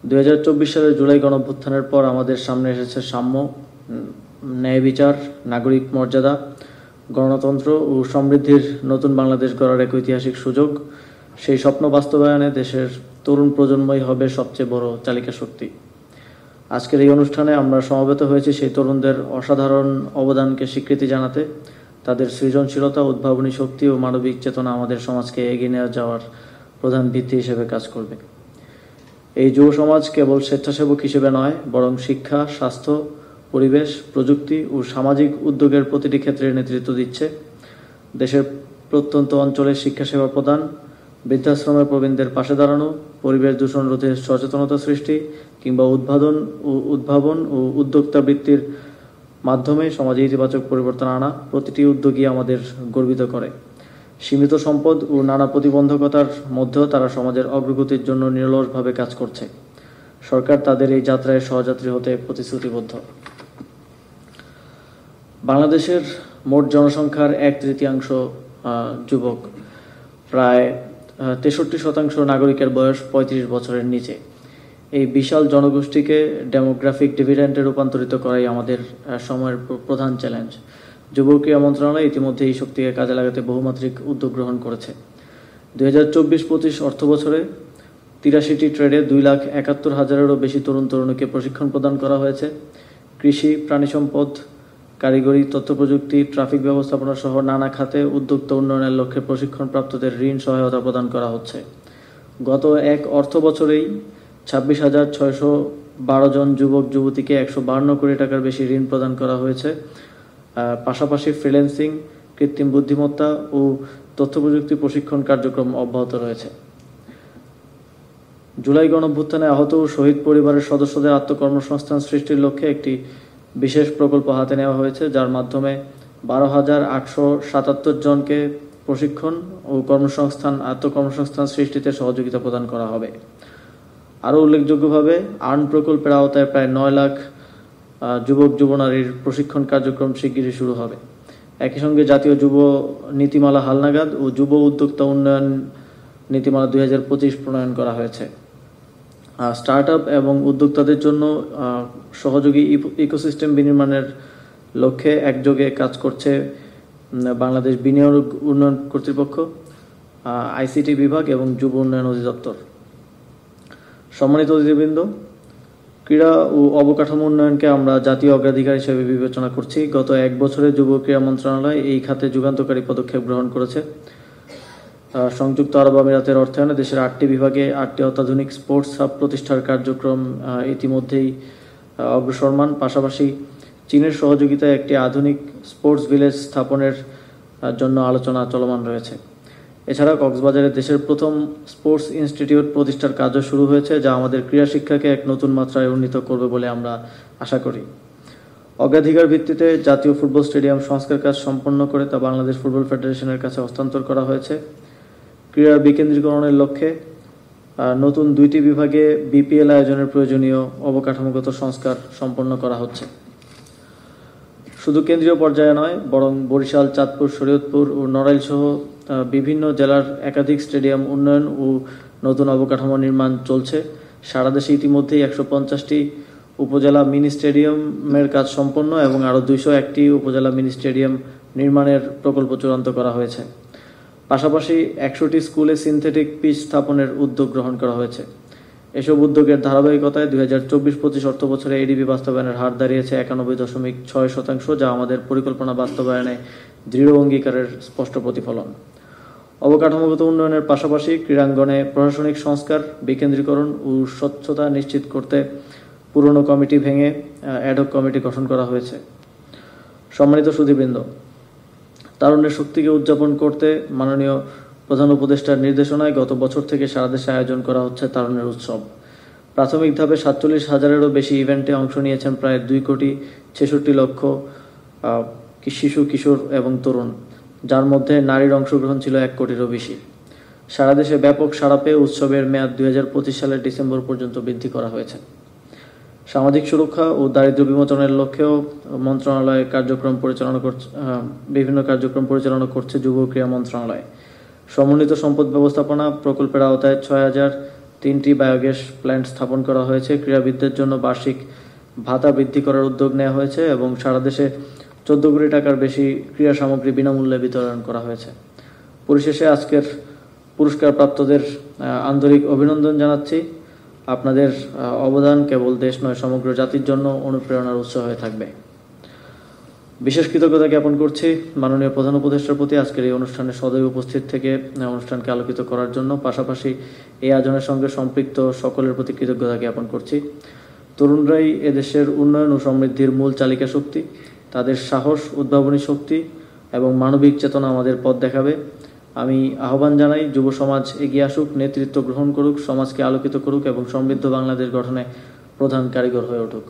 2024 সালের জুলাই গণঅভ্যুত্থানের পর আমাদের সামনে এসেছে সাম্য, ন্যায় বিচার, নাগরিক মর্যাদা, গণতন্ত্র ও সমৃদ্ধির নতুন বাংলাদেশ গড়ার এক ঐতিহাসিক সুযোগ। সেই স্বপ্ন বাস্তবায়নে দেশের তরুণ প্রজন্মই হবে সবচেয়ে বড় চালিকা শক্তি। আজকের এই অনুষ্ঠানে আমরা সমবেত হয়েছি সেই তরুণদের অসাধারণ অবদানকে স্বীকৃতি জানাতে। তাদের সৃজনশীলতা, উদ্ভাবনী শক্তি ও মানবিক চেতনা আমাদের সমাজকে এগিয়ে নিয়ে যাওয়ার প্রধান ভিত্তি হিসেবে কাজ করবে। এই যুব সমাজ কেবল স্বেচ্ছাসেবক হিসেবে নয়, বরং শিক্ষা, স্বাস্থ্য, পরিবেশ, প্রযুক্তি ও সামাজিক উদ্যোগের প্রতিটি ক্ষেত্রে নেতৃত্ব দিচ্ছে। দেশের প্রত্যন্ত অঞ্চলে শিক্ষা সেবা প্রদান, বৃদ্ধাশ্রমের প্রবীণদের পাশে দাঁড়ানো, পরিবেশ দূষণ রোধে সচেতনতা সৃষ্টি কিংবা উদ্ভাবন ও উদ্যোক্তা বৃত্তির মাধ্যমে সমাজে ইতিবাচক পরিবর্তন আনা, প্রতিটি উদ্যোগই আমাদের গর্বিত করে। সীমিত সম্পদ ও নানা প্রতিবন্ধকতার মধ্যেও তারা সমাজের অগ্রগতির জন্য নিরলসভাবে কাজ করছে। সরকার তাদের এই যাত্রায় সহযাত্রী হতে প্রতিশ্রুতিবদ্ধ। বাংলাদেশের মোট জনসংখ্যার 1/3 যুবক। প্রায় 63% নাগরিকের বয়স 35 বছরের নিচে। এই বিশাল জনগোষ্ঠীকে ডেমোগ্রাফিক ডিভিডেন্ডে রূপান্তরিত করাই আমাদের সময়ের প্রধান চ্যালেঞ্জ। যুব ক্রীড়া মন্ত্রণালয় ইতিমধ্যে এই শক্তিকে কাজে লাগাতে বহুমাত্রিক উদ্যোগ গ্রহণ করেছে। 2024-25 অর্থবছরে 83টি ট্রেডে 2,71,000-এরও বেশি তরুণ তরুণীকে প্রশিক্ষণ প্রদান করা হয়েছে। কৃষি, প্রাণী সম্পদ, কারিগরি, তথ্য প্রযুক্তি, ট্রাফিক ব্যবস্থাপনা সহ নানা খাতে উদ্যোক্তা উন্নয়নের লক্ষ্যে প্রশিক্ষণপ্রাপ্তদের ঋণ সহায়তা প্রদান করা হচ্ছে। গত এক অর্থ বছরেই 26,612 জন যুবক যুবতীকে 152 কোটি টাকার বেশি ঋণ প্রদান করা হয়েছে। পাশাপাশি ফ্রিল্যান্সিং, কৃত্রিম বুদ্ধিমত্তা ও তথ্য প্রযুক্তি প্রশিক্ষণ কার্যক্রম অব্যাহত রয়েছে। জুলাই গণঅভ্যুত্থানে আহত ও শহীদ পরিবারের সদস্যদের আত্মকর্মসংস্থান সৃষ্টির লক্ষ্যে একটি বিশেষ প্রকল্প হাতে নেওয়া হয়েছে, যার মাধ্যমে 12,877 জনকে প্রশিক্ষণ ও আত্মকর্মসংস্থান সৃষ্টিতে সহযোগিতা প্রদান করা হবে। আরও উল্লেখযোগ্যভাবে আর্ন প্রকল্পের আওতায় প্রায় 9 লাখ যুবক যুবনারীর প্রশিক্ষণ কার্যক্রম শিগগিরই শুরু হবে। একই সঙ্গে জাতীয় যুব নীতিমালা হালনাগাদ ও যুব উদ্যোক্তা উন্নয়ন নীতিমালা 2025 প্রণয়ন করা হয়েছে। স্টার্টআপ এবং উদ্যোক্তাদের জন্য সহযোগী ইকোসিস্টেম বিনির্মাণের লক্ষ্যে একযোগে কাজ করছে বাংলাদেশ বিনিয়োগ উন্নয়ন কর্তৃপক্ষ, আইসিটি বিভাগ এবং যুব উন্নয়ন অধিদপ্তর। সম্মানিত অতিথিবৃন্দ, ক্রীড়া ও অবকাঠামো উন্নয়নকে আমরা জাতীয় অগ্রাধিকার হিসেবে বিবেচনা করছি। গত এক বছরে যুব ক্রীড়া মন্ত্রণালয় এই খাতে যুগান্তকারী পদক্ষেপ গ্রহণ করেছে। সংযুক্ত আরব আমিরাতের অর্থায়নে দেশের 8টি বিভাগে 8টি অত্যাধুনিক স্পোর্টস হাব প্রতিষ্ঠার কার্যক্রম ইতিমধ্যেই অগ্রসরমান। পাশাপাশি চীনের সহযোগিতায় একটি আধুনিক স্পোর্টস ভিলেজ স্থাপনের জন্য আলোচনা চলমান রয়েছে। এছাড়া কক্সবাজারে দেশের প্রথম স্পোর্টস ইনস্টিটিউট প্রতিষ্ঠার কাজও শুরু হয়েছে, যা আমাদের ক্রীড়া শিক্ষাকে এক নতুন মাত্রায় উন্নীত করবে বলে আমরা আশা করি। অগ্রাধিকার ভিত্তিতে জাতীয় ফুটবল স্টেডিয়াম সংস্কার কাজ সম্পন্ন করে তা বাংলাদেশ ফুটবল ফেডারেশনের কাছে হস্তান্তর করা হয়েছে। ক্রীড়ার বিকেন্দ্রীকরণের লক্ষ্যে নতুন 2টি বিভাগে বিপিএল আয়োজনের প্রয়োজনীয় অবকাঠামোগত সংস্কার সম্পন্ন করা হচ্ছে। শুধু কেন্দ্রীয় পর্যায়ে নয়, বরং বরিশাল, চাঁদপুর, শরীয়তপুর ও নড়াইল সহ বিভিন্ন জেলার একাধিক স্টেডিয়াম উন্নয়ন ও নতুন অবকাঠামো নির্মাণ চলছে। সারা দেশে ইতিমধ্যেই 150টি উপজেলা মিনি স্টেডিয়ামের কাজ সম্পন্ন এবং আরও 201টি উপজেলা মিনি স্টেডিয়াম নির্মাণের প্রকল্প চূড়ান্ত করা হয়েছে। পাশাপাশি 100টি স্কুলে সিনথেটিক পিচ স্থাপনের উদ্যোগ গ্রহণ করা হয়েছে। এসব উদ্যোগের ধারাবাহিকতায় 2024-25 অর্থ বছরে এডিবি বাস্তবায়নের হার দাঁড়িয়েছে 91.6%, যা আমাদের পরিকল্পনা বাস্তবায়নে দৃঢ় অঙ্গীকারের স্পষ্ট প্রতিফলন। অবকাঠামোগত উন্নয়নের পাশাপাশি ক্রীড়াঙ্গনে প্রশাসনিক সংস্কার, বিকেন্দ্রীকরণ ও স্বচ্ছতা নিশ্চিত করতে পুরনো কমিটি ভেঙে অ্যাডহক কমিটি গঠন করা হয়েছে। সম্মানিত সুধীবৃন্দ, তারুণ্যের শক্তিকে উদযাপন করতে মাননীয় প্রধান উপদেষ্টার নির্দেশনায় গত বছর থেকে সারা দেশে আয়োজন করা হচ্ছে তারুণ্যের উৎসব। প্রাথমিক ধাপে 47,000-এরও বেশি ইভেন্টে অংশ নিয়েছেন প্রায় 2,66,00,000 শিশু, কিশোর এবং তরুণ, যার মধ্যে নারীর অংশগ্রহণ ছিল 1 কোটিরও বেশি। সারা দেশে ব্যাপক সাড়া পেয়ে উৎসবের মেয়াদ 2025 সালের ডিসেম্বর পর্যন্ত বৃদ্ধি করা হয়েছে। সামাজিক সুরক্ষা ও দারিদ্র্য বিমোচনের লক্ষ্যেও মন্ত্রণালয় বিভিন্ন কার্যক্রম পরিচালনা করছে যুব ক্রীড়া মন্ত্রণালয়। সমন্বিত সম্পদ ব্যবস্থাপনা প্রকল্পের আওতায় 3টি বায়োগ্যাস প্ল্যান্ট স্থাপন করা হয়েছে। ক্রীড়াবিদদের জন্য বার্ষিক ভাতা বৃদ্ধি করার উদ্যোগ নেওয়া হয়েছে এবং সারা দেশে 14 কোটি টাকার বেশি ক্রীড়া সামগ্রী বিনামূল্যে বিতরণ করা হয়েছে। পরিশেষে আজকের পুরস্কারপ্রাপ্তদের আন্তরিক অভিনন্দন জানাচ্ছি। আপনাদের অবদান কেবল দেশ নয়, সমগ্র জাতির জন্য অনুপ্রেরণার উৎস হয়ে থাকবে। বিশেষ কৃতজ্ঞতা জ্ঞাপন করছি মাননীয় প্রধান উপদেষ্টার প্রতি আজকের এই অনুষ্ঠানে সদয় উপস্থিত থেকে অনুষ্ঠানকে আলোকিত করার জন্য। পাশাপাশি এই আয়োজনের সঙ্গে সম্পৃক্ত সকলের প্রতি কৃতজ্ঞতা জ্ঞাপন করছি। তরুণরাই এদেশের উন্নয়ন ও সমৃদ্ধির মূল চালিকা শক্তি। তাদের সাহস, উদ্ভাবনী শক্তি এবং মানবিক চেতনা আমাদের পথ দেখাবে। আমি আহ্বান জানাই, যুব সমাজ এগিয়ে আসুক, নেতৃত্ব গ্রহণ করুক, সমাজকে আলোকিত করুক এবং সমৃদ্ধ বাংলাদেশ গঠনে প্রধান কারিগর হয়ে উঠুক।